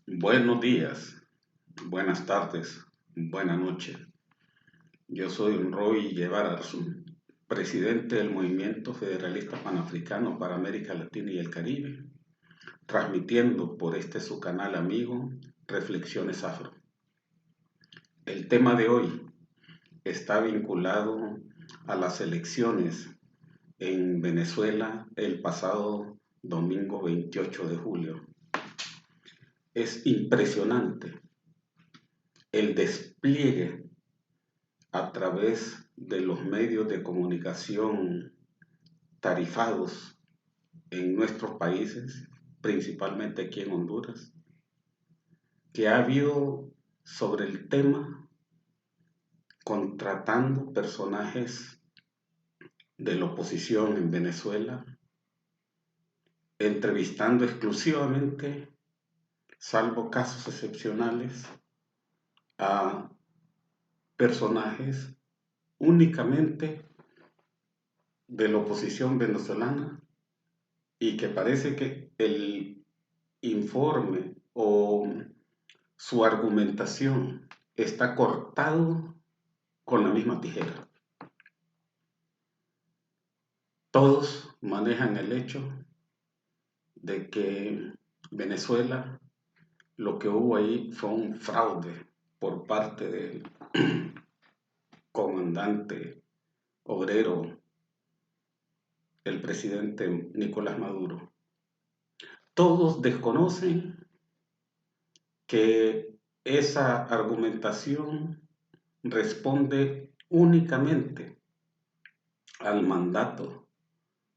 Buenos días, buenas tardes, buenas noches. Yo soy Roy Guevara Arzú, presidente del Movimiento Federalista Panafricano para América Latina y el Caribe, transmitiendo por este su canal amigo Reflexiones Afro. El tema de hoy está vinculado a las elecciones en Venezuela el pasado domingo 28 de julio. Es impresionante el despliegue a través de los medios de comunicación tarifados en nuestros países, principalmente aquí en Honduras, que ha habido sobre el tema contratando personajes de la oposición en Venezuela, entrevistando exclusivamente, salvo casos excepcionales, a personajes únicamente de la oposición venezolana y que parece que el informe o su argumentación está cortado con la misma tijera. Todos manejan el hecho de que Venezuela, lo que hubo ahí fue un fraude por parte del comandante obrero, el presidente Nicolás Maduro. Todos desconocen que esa argumentación responde únicamente al mandato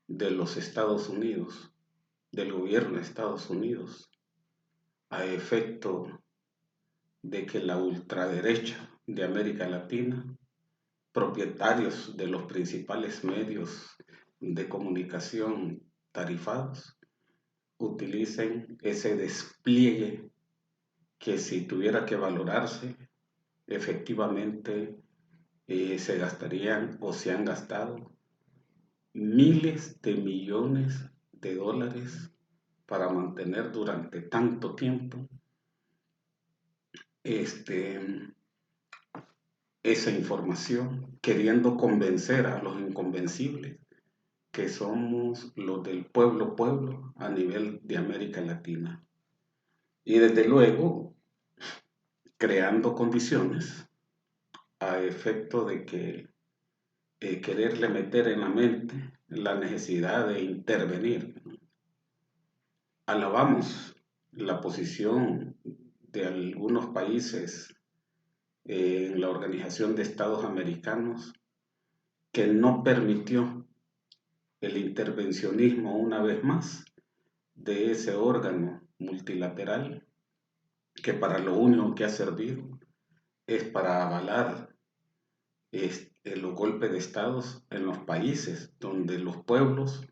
de los Estados Unidos, del gobierno de Estados Unidos, a efecto de que la ultraderecha de América Latina, propietarios de los principales medios de comunicación tarifados, utilicen ese despliegue que si tuviera que valorarse, efectivamente se gastarían o se han gastado miles de millones de dólares para mantener durante tanto tiempo esa información, queriendo convencer a los inconvencibles que somos los del pueblo a nivel de América Latina. Y desde luego, creando condiciones a efecto de que quererle meter en la mente la necesidad de intervenir. Alabamos la posición de algunos países en la Organización de Estados Americanos que no permitió el intervencionismo una vez más de ese órgano multilateral que para lo único que ha servido es para avalar los golpes de estados en los países donde los pueblos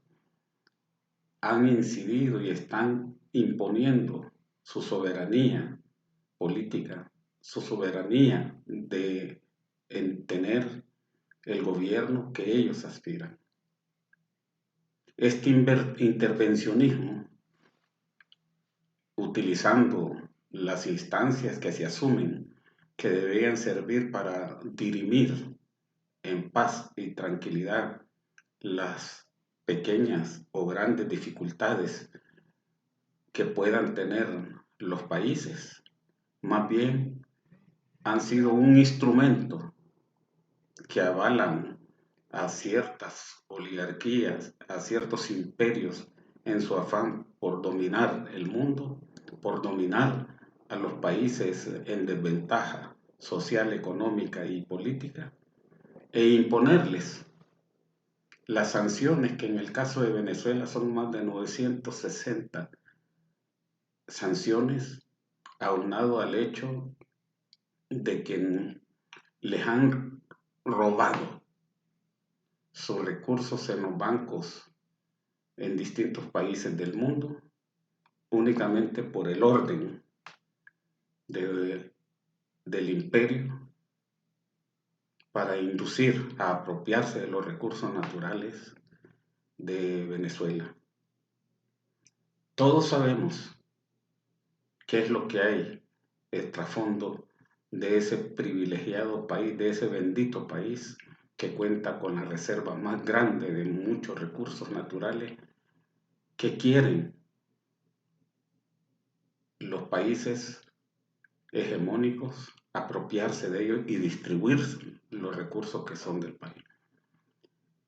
han incidido y están imponiendo su soberanía política, su soberanía en tener el gobierno que ellos aspiran. Este intervencionismo, utilizando las instancias que se asumen que deberían servir para dirimir en paz y tranquilidad las pequeñas o grandes dificultades que puedan tener los países, más bien han sido un instrumento que avalan a ciertas oligarquías, a ciertos imperios en su afán por dominar el mundo, por dominar a los países en desventaja social, económica y política, e imponerles las sanciones que en el caso de Venezuela son más de 960 sanciones, aunado al hecho de que les han robado sus recursos en los bancos en distintos países del mundo, únicamente por el orden del imperio para inducir a apropiarse de los recursos naturales de Venezuela. Todos sabemos qué es lo que hay, el trasfondo de ese privilegiado país, de ese bendito país que cuenta con la reserva más grande de muchos recursos naturales que quieren los países hegemónicos apropiarse de ellos y distribuir los recursos que son del país.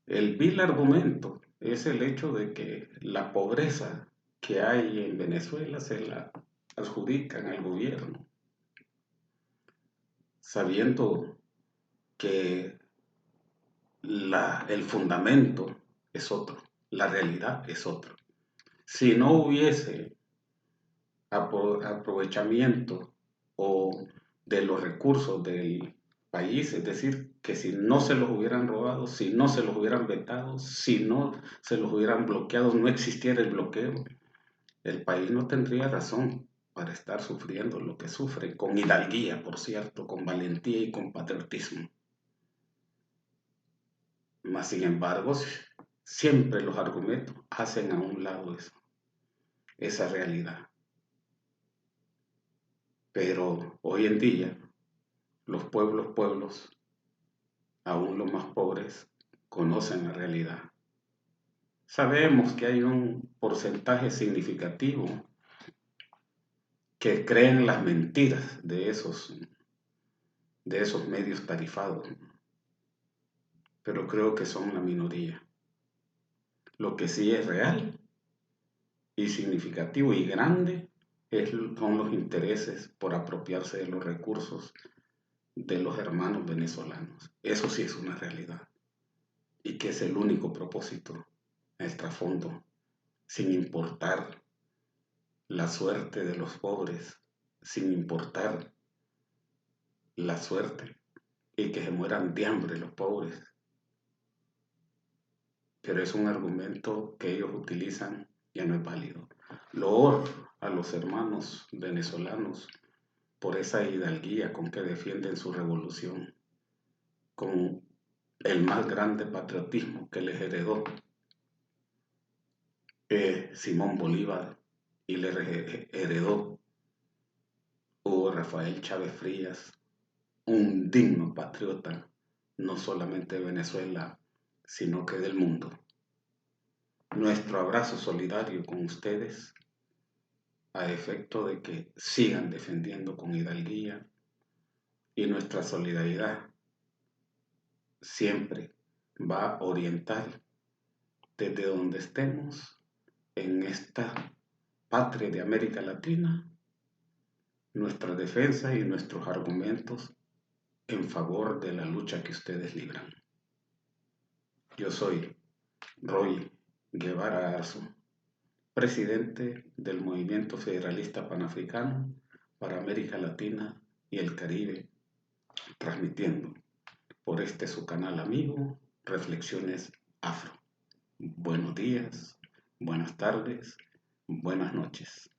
El vil argumento es el hecho de que la pobreza que hay en Venezuela se la adjudican al gobierno, sabiendo que el fundamento es otro, la realidad es otro. Si no hubiese aprovechamiento o de los recursos del país, es decir, que si no se los hubieran robado, si no se los hubieran vetado, si no se los hubieran bloqueado, no existiera el bloqueo, el país no tendría razón para estar sufriendo lo que sufre, con hidalguía, por cierto, con valentía y con patriotismo. Mas, sin embargo, siempre los argumentos hacen a un lado eso, esa realidad. Pero hoy en día, los pueblos, aún los más pobres, conocen la realidad. Sabemos que hay un porcentaje significativo que creen las mentiras de esos medios tarifados, pero creo que son la minoría. Lo que sí es real y significativo y grande son los intereses por apropiarse de los recursos de los hermanos venezolanos. Eso sí es una realidad y que es el único propósito, el trasfondo, sin importar la suerte de los pobres, sin importar la suerte y que se mueran de hambre los pobres. Pero es un argumento que ellos utilizan, ya no es válido. Loor a los hermanos venezolanos por esa hidalguía con que defienden su revolución, con el más grande patriotismo que les heredó Simón Bolívar y le heredó Hugo Rafael Chávez Frías, un digno patriota, no solamente de Venezuela, sino que del mundo. Nuestro abrazo solidario con ustedes, a efecto de que sigan defendiendo con hidalguía, y nuestra solidaridad siempre va a orientar desde donde estemos en esta patria de América Latina, nuestra defensa y nuestros argumentos en favor de la lucha que ustedes libran. Yo soy Roy Guevara Arzo, presidente del Movimiento Federalista Panafricano para América Latina y el Caribe, transmitiendo por este su canal amigo, Reflexiones Afro. Buenos días, buenas tardes, buenas noches.